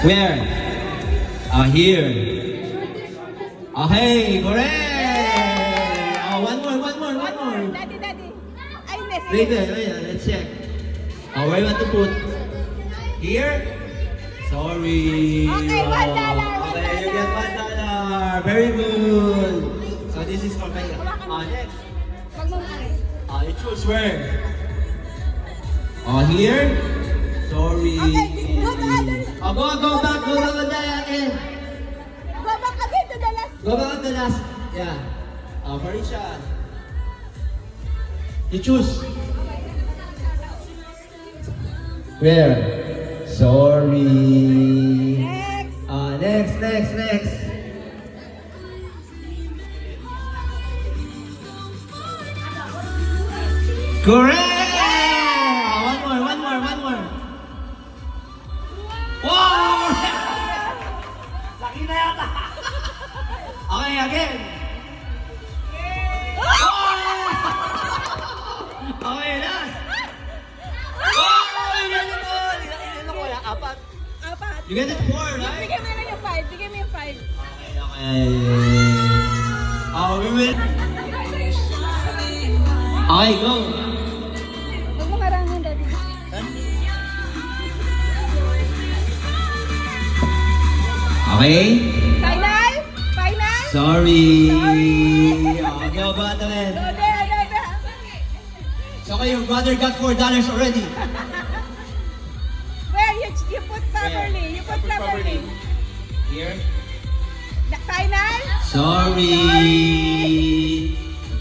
Where? Here. Okay, correct! One more. Daddy. Ay, next. Wait, let's check. Where you want to put? Here? Sorry. Okay, $1. Okay, you get $1. Very good. So this is for my... next. Wag mo nga. You choose where? Here? Sorry. Okay, go to other. Go back again. Go back again to the last. Go back to the last. Yeah. Farisha. You choose. Where? Sorry. Next. Next. Correct! One more. Wow! Laki na yata. Okay, again. Okay, last. Ilan ko yan? Apat. You get it 4, right? Bigyan mo na yung 5. Bigyan mo yung 5. Okay. We will... Okay, go. Huwag mo karangan, Daddy. Okay? Final? Sorry. Okay, ba ito rin? Ode. So, okay, your brother got $4 already. Where you put properly? You put properly. Here? Final? Sorry.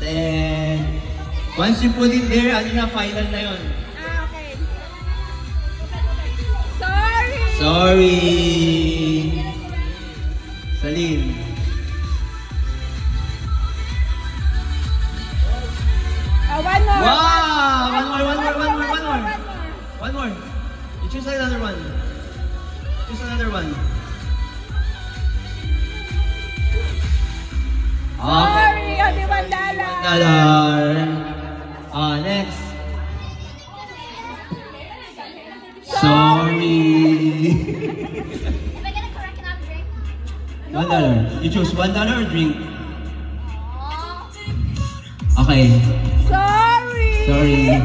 Then, once you put it there, ano na, final na yun. Okay. Sorry. Sorry. Salin. One more. Wow! One more. One more. You choose another one. Choose another one. Sorry, only $1. Next. Sorry. Am I gonna correct and have a drink? $1. You choose $1 or drink? Okay. Sorry.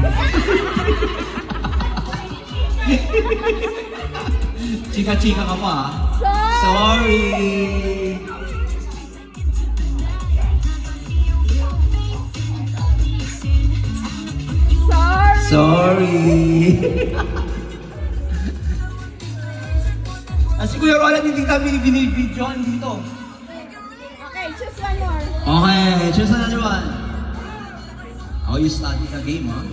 Chika ka pa. Sorry. Sorry. Si Kuya Roland hindi kami binibidyoan dito. Okay, choose one more. Okay, choose another one. You study the game, huh?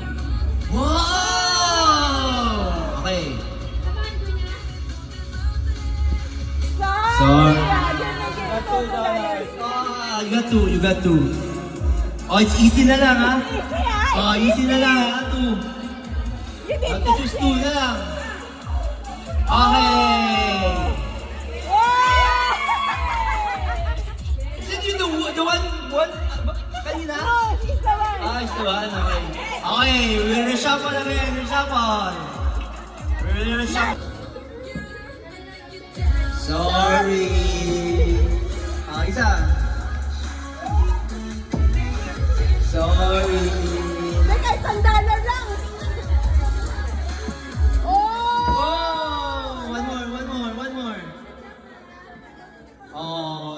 Wow! Okay. Sorry. You got two. It's easy na lang, ha? Easy, Easy na lang, ha? Two. You did To that. choose two na lang. Okay. Is it you the one, kanina? No, she's the one. It's the one, okay. Okay, we'll reshuffle again, We'll reshuffle. Sorry. Isa. Sorry. Like, ay, $1 lang. Oh! One more. Oh, $1.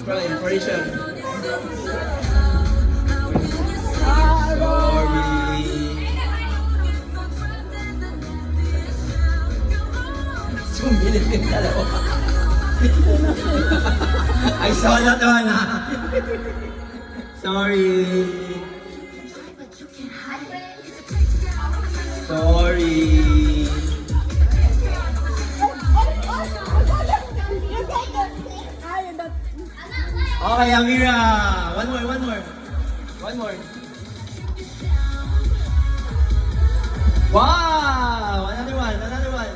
try Farisha. Sorry. Sumilit yung dalawa. I saw that one, ha? Sorry. Okay, Amira. One more. Wow! Another one.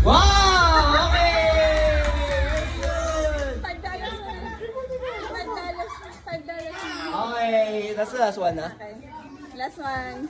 Wow! Okay! Very good! Last one na. Okay. Last one.